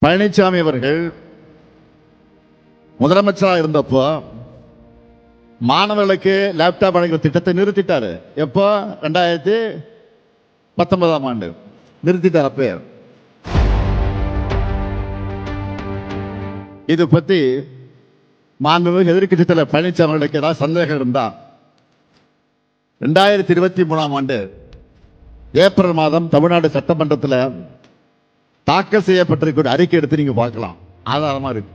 பழனிசாமி அவர்கள் முதலமைச்சராக இருந்தப்போ மாணவர்களுக்கு லேப்டாப் வழங்குற திட்டத்தை நிறுத்திட்டாரு. எப்போ? 2019ஆம் ஆண்டு நிறுத்திட்டார். அப்ப இது பத்தி மாண்புமிகு எதிர்க்கட்சி தலைவர் பழனிசாமி அவர்களுக்கு ஏதாவது சந்தேகம் இருந்தா 2023ஆம் ஆண்டு ஏப்ரல் மாதம் தமிழ்நாடு சட்டமன்றத்தில் தாக்கல் செய்யப்பட்டிருக்கிற அறிக்கை எடுத்து நீங்க பார்க்கலாம். ஆதாரமா இருக்கு.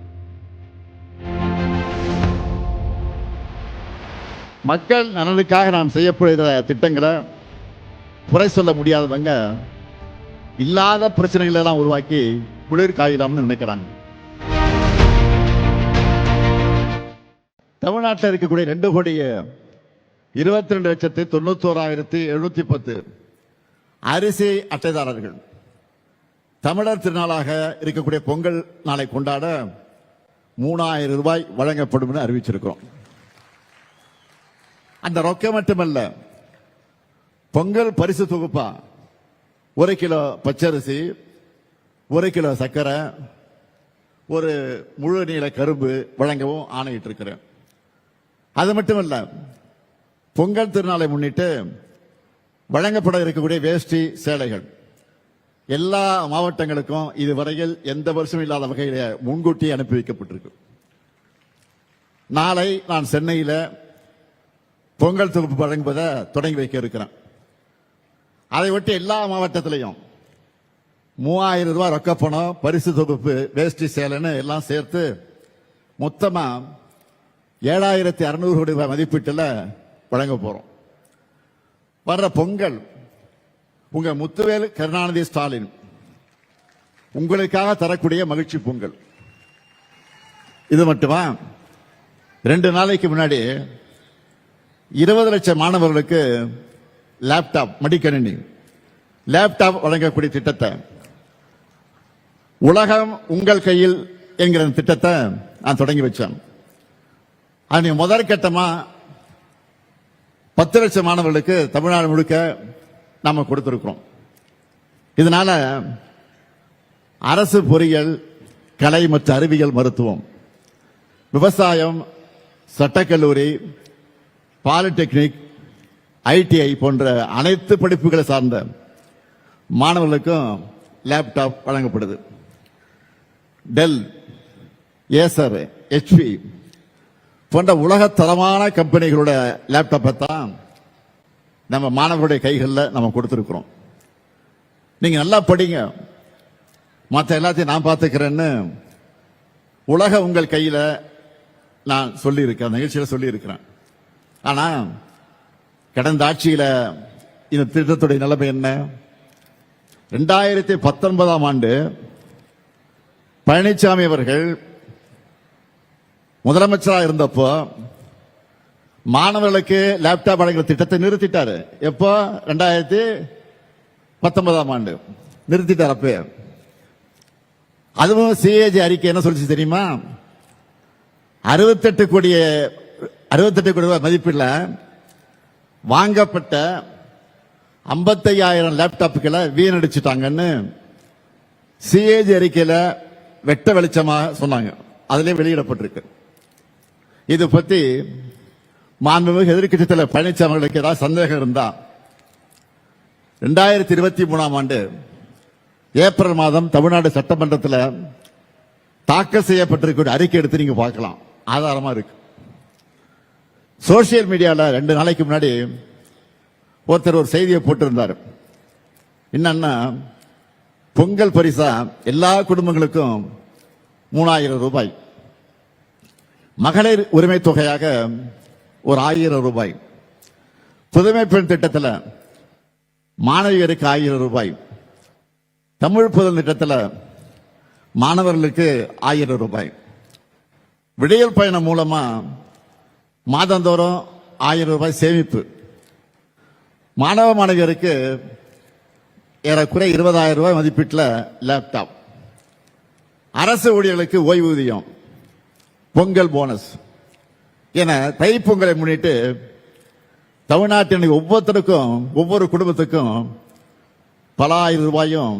மக்கள் நலனுக்காக நாம் செய்யப்படுகிற திட்டங்களை குறை சொல்ல முடியாதவங்க இல்லாத பிரச்சனைகளை எல்லாம் உருவாக்கி குளிர் காயலாம்னு நினைக்கிறாங்க. தமிழ்நாட்டில் இருக்கக்கூடிய 2,22,91,710 அரிசி அட்டைதாரர்கள் தமிழர் திருநாளாக இருக்கக்கூடிய பொங்கல் நாளை கொண்டாட 3000 ரூபாய் வழங்கப்படும் என அறிவிச்சிருக்கிறோம். அந்த ரொக்கம் மட்டுமல்ல, பொங்கல் பரிசு தொகுப்பா 1 கிலோ பச்சரிசி, 1 கிலோ சர்க்கரை, ஒரு முழு நீள கரும்பு வழங்கவும் ஆணையிட்டு இருக்கிறேன். அது மட்டுமல்ல, பொங்கல் திருநாளை முன்னிட்டு வழங்கப்பட இருக்கக்கூடிய வேஷ்டி சேலைகள் எல்லா மாவட்டங்களுக்கும் இதுவரையில் எந்த வருஷமும் இல்லாத வகையில் முன்கூட்டி அனுப்பி வைக்கப்பட்டிருக்கு. நாளை நான் சென்னையில் பொங்கல் தொகுப்பு வழங்குவதை தொடங்கி வைக்க இருக்கிறேன். அதை ஒட்டி எல்லா மாவட்டத்திலையும் 3000 ரூபாய் ரொக்க பணம், பரிசு தொகுப்பு, வேஷ்டி சேலைன்னு எல்லாம் சேர்த்து மொத்தமா 7600 கோடி ரூபாய் மதிப்பீட்டில் வழங்க போறோம். வர்ற பொங்கல் உங்க முத்துவேல் கருணாநிதி ஸ்டாலின் உங்களுக்காக தரக்கூடிய மகிழ்ச்சி பொங்கல். இது மட்டுமா, 2 நாளைக்கு முன்னாடி 20 லட்சம் மாணவர்களுக்கு லேப்டாப், மடிக்கணினி லேப்டாப் வழங்கக்கூடிய திட்டத்தை, உலகம் உங்கள் கையில் என்கிற திட்டத்தை நான் தொடங்கி வச்சேன். அது முதற்கட்டமா 10 லட்சம் மாணவர்களுக்கு தமிழ்நாடு முழுக்க நாம கொடுத்திருக்கிறோம். இதனால அரசு பொறியியல், கலை மற்றும் அறிவியல், மருத்துவம், விவசாயம், சட்டக்கல்லூரி, பாலிடெக்னிக், ஐடிஐ போன்ற அனைத்து படிப்புகளை சார்ந்த மாணவர்களுக்கும் லேப்டாப் வழங்கப்படுது. டெல், ஏசர், HP போன்ற உலக தரமான கம்பெனிகளோட லேப்டாப்பை தான் நம்ம மாணவர்களுடைய கைகளில் நம்ம கொடுத்திருக்கிறோம். நீங்க நல்லா படிங்க, மற்ற எல்லாத்தையும் நான் பார்த்துக்கிறேன்னு உலக உங்கள் கையில நான் சொல்லியிருக்கேன், நிகழ்ச்சியில சொல்லியிருக்கிறேன். ஆனா கடந்த ஆட்சியில இந்த திட்டத்துடைய நிலைமை என்ன? 2019ஆம் ஆண்டு பழனிசாமி அவர்கள் முதலமைச்சராக இருந்தப்போ மாணவர்களுக்கு லேப்டாப் வழங்குற திட்டத்தை நிறுத்திட்டாரு. எப்போ? 2019ஆம் ஆண்டு நிறுத்திட்டார். அப்ப அதுவும் CAG அறிக்கை என்ன சொல்லிச்சு தெரியுமா? 68 கோடி ரூபாய் மதிப்பில் வாங்கப்பட்ட 55,000 லேப்டாப்புகளை வீணடிச்சுட்டாங்கன்னு CAG அறிக்கையில வெட்ட வெளிச்சமாக சொன்னாங்க. அதிலே வெளியிடப்பட்டிருக்கு. இது பத்தி மாண்புமிகு எதிர்க்கட்சி தலைவர் பழனிசாமி அவர்களுக்கு ஏதாவது சந்தேகம் இருந்தா 2023ஆம் ஆண்டு ஏப்ரல் மாதம் தமிழ்நாடு சட்டமன்றத்தில் தாக்கல் செய்யப்பட்டிருக்கிற அறிக்கை எடுத்து நீங்க பார்க்கலாம். ஆதாரமா இருக்கு. சோசியல் மீடியால 2 நாளைக்கு முன்னாடி ஒருத்தர் ஒரு செய்தியை போட்டிருந்தார். என்னன்னா, பொங்கல் பரிசா எல்லா குடும்பங்களுக்கும் 3000 ரூபாய், மகளிர் உரிமை தொகையாக ஒரு 1000 ரூபாய், புதுமை பெண் திட்டத்தில் மாணவியருக்கு 1000 ரூபாய், தமிழ் புதல் திட்டத்தில் மாணவர்களுக்கு 1000 ரூபாய், விடியல் பயணம் மூலமா மாதந்தோறும் 1000 ரூபாய் சேமிப்பு, மாணவ மாணவியருக்கு ஏறக்குறை 20,000 ரூபாய் மதிப்பீட்டில் லேப்டாப், அரசு ஊழியர்களுக்கு ஓய்வூதியம், பொங்கல் போனஸ் என தைப்பொங்கலை முன்னிட்டு தமிழ்நாட்டின் ஒவ்வொருத்தருக்கும், ஒவ்வொரு குடும்பத்துக்கும் பல 1000 ரூபாயும்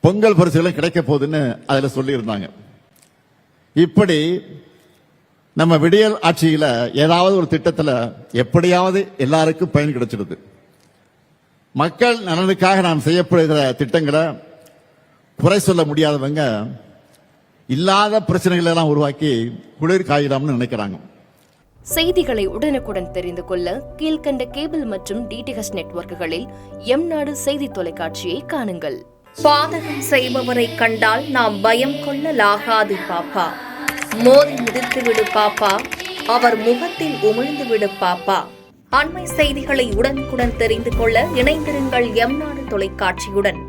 பொங்கல் பரிசுகளும் கிடைக்க போகுதுன்னு அதுல சொல்லியிருந்தாங்க. இப்படி நம்ம விடியல் ஆட்சியில ஏதாவது ஒரு திட்டத்துல எப்படியாவது எல்லாருக்கும் பயன் கிடைச்சிடுது. மக்கள் நலனுக்காக நாம் செய்யப்படுகிற திட்டங்களை குறை சொல்ல முடியாதவங்க இல்லாத பிரச்சனைகளை எல்லாம் உருவாக்கி குளிர் காயிடாம்னு நினைக்கிறாங்க. செய்திகளை உடனுக்குடன் தெரிந்து கொள்ள கீழ்கண்ட கேபிள் மற்றும் டிடிஎச் நெட்வொர்க்குகளில் எம்நாடு செய்தி தொலைக்காட்சியை காணுங்கள். பாதகம் செய்பவரை கண்டால் நாம் பயம் கொள்ளலாகாது பாப்பா. மோதி மிதித்து விடு பாப்பா, அவர் முகத்தில் உமிழ்ந்து விடு பாப்பா. அண்மை செய்திகளை உடனுக்குடன் தெரிந்து கொள்ள இணைந்திருங்கள் எம்நாடு தொலைக்காட்சியுடன்.